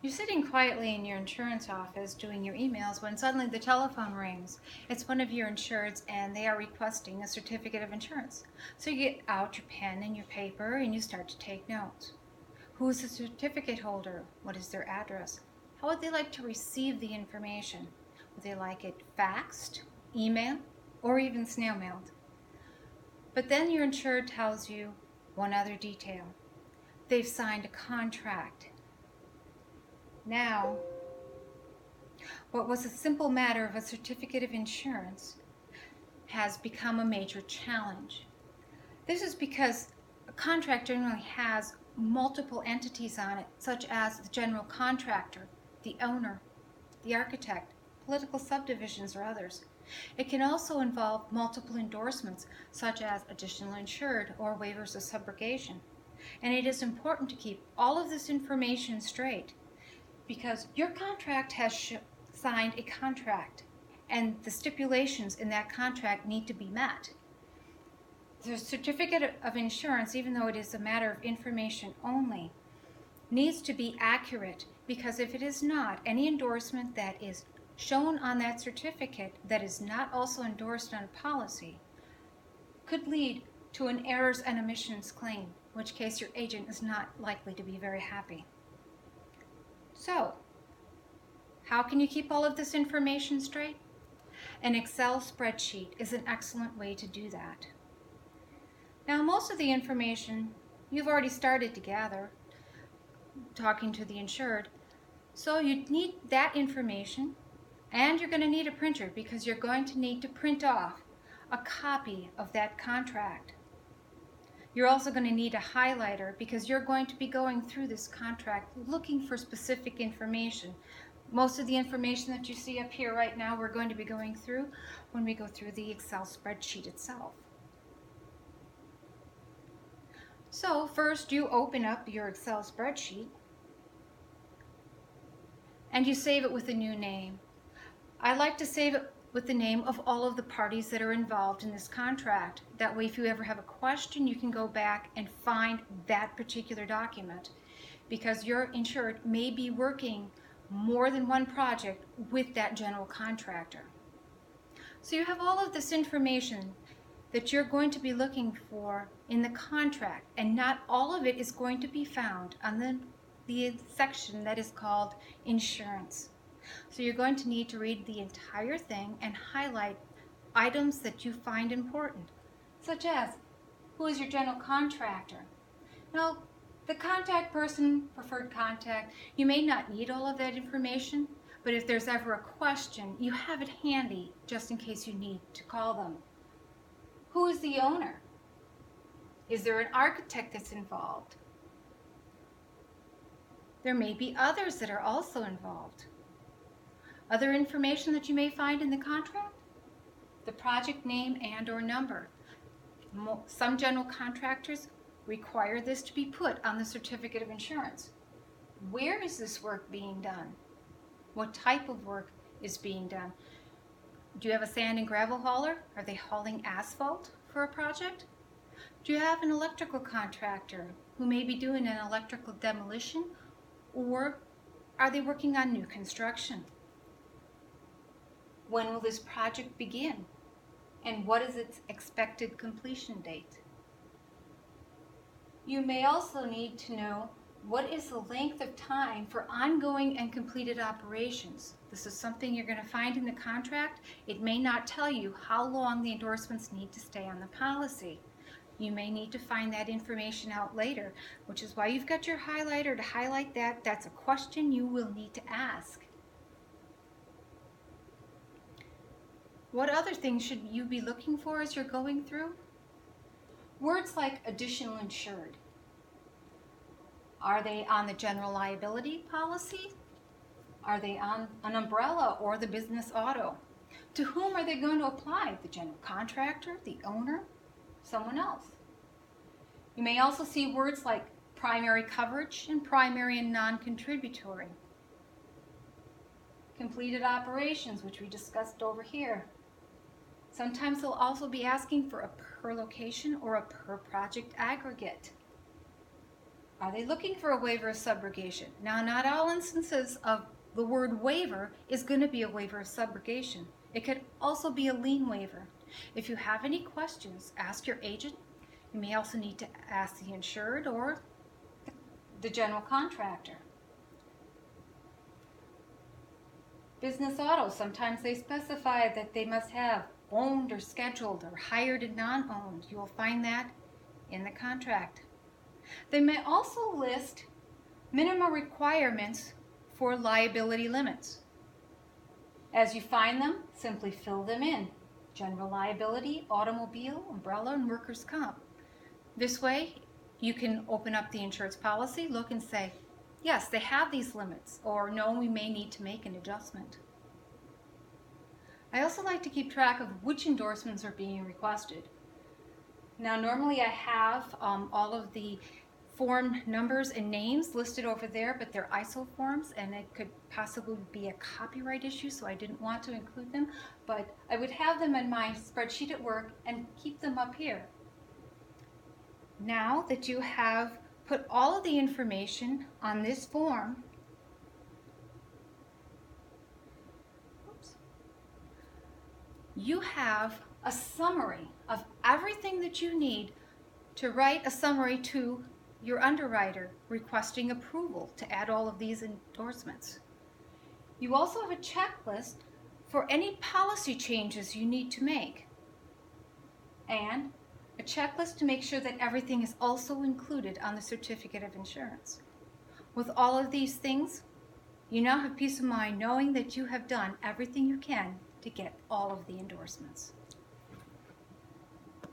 You're sitting quietly in your insurance office doing your emails when suddenly the telephone rings. It's one of your insureds and they are requesting a certificate of insurance. So you get out your pen and your paper and you start to take notes. Who is the certificate holder? What is their address? How would they like to receive the information? Would they like it faxed, email, or even snail mailed? But then your insured tells you one other detail. They've signed a contract. Now, what was a simple matter of a certificate of insurance has become a major challenge. This is because a contract generally has multiple entities on it, such as the general contractor, the owner, the architect, political subdivisions, or others. It can also involve multiple endorsements, such as additional insured or waivers of subrogation. And it is important to keep all of this information straight because your contract has signed a contract and the stipulations in that contract need to be met. The certificate of insurance, even though it is a matter of information only, needs to be accurate because if it is not, any endorsement that is shown on that certificate that is not also endorsed on a policy could lead to an errors and omissions claim, in which case your agent is not likely to be very happy. So, how can you keep all of this information straight? An Excel spreadsheet is an excellent way to do that. Now, most of the information you've already started to gather, talking to the insured, so you need that information, and you're going to need a printer because you're going to need to print off a copy of that contract. You're also going to need a highlighter because you're going to be going through this contract looking for specific information. Most of the information that you see up here right now we're going to be going through when we go through the Excel spreadsheet itself. So first you open up your Excel spreadsheet and you save it with a new name. I like to save it with the name of all of the parties that are involved in this contract. That way if you ever have a question, you can go back and find that particular document because your insured may be working more than one project with that general contractor. So you have all of this information that you're going to be looking for in the contract, and not all of it is going to be found on the section that is called insurance. So you're going to need to read the entire thing and highlight items that you find important, such as who is your general contractor. Now, the contact person, preferred contact, you may not need all of that information, but if there's ever a question, you have it handy just in case you need to call them. Who is the owner? Is there an architect that's involved? There may be others that are also involved. Other information that you may find in the contract? The project name and or number. Some general contractors require this to be put on the certificate of insurance. Where is this work being done? What type of work is being done? Do you have a sand and gravel hauler? Are they hauling asphalt for a project? Do you have an electrical contractor who may be doing an electrical demolition, or are they working on new construction? When will this project begin? And what is its expected completion date? You may also need to know what is the length of time for ongoing and completed operations. This is something you're going to find in the contract. It may not tell you how long the endorsements need to stay on the policy. You may need to find that information out later, which is why you've got your highlighter to highlight that. That's a question you will need to ask. What other things should you be looking for as you're going through? Words like additional insured. Are they on the general liability policy? Are they on an umbrella or the business auto? To whom are they going to apply? The general contractor, the owner, someone else? You may also see words like primary coverage and primary and non-contributory. Completed operations, which we discussed over here. Sometimes they'll also be asking for a per location or a per project aggregate. Are they looking for a waiver of subrogation? Now, not all instances of the word waiver is going to be a waiver of subrogation. It could also be a lien waiver. If you have any questions, ask your agent. You may also need to ask the insured or the general contractor. Business auto, sometimes they specify that they must have owned or scheduled or hired and non-owned. You will find that in the contract. They may also list minimum requirements for liability limits. As you find them, simply fill them in. General liability, automobile, umbrella, and workers' comp. This way, you can open up the insurance policy, look and say, yes, they have these limits, or no, we may need to make an adjustment. I also like to keep track of which endorsements are being requested. Now, normally I have all of the form numbers and names listed over there, but they're ISO forms and it could possibly be a copyright issue, so I didn't want to include them, but I would have them in my spreadsheet at work and keep them up here. Now that you have put all of the information on this form, you have a summary of everything that you need to write a summary to your underwriter requesting approval to add all of these endorsements. You also have a checklist for any policy changes you need to make, and a checklist to make sure that everything is also included on the certificate of insurance. With all of these things, you now have peace of mind knowing that you have done everything you can to get all of the endorsements.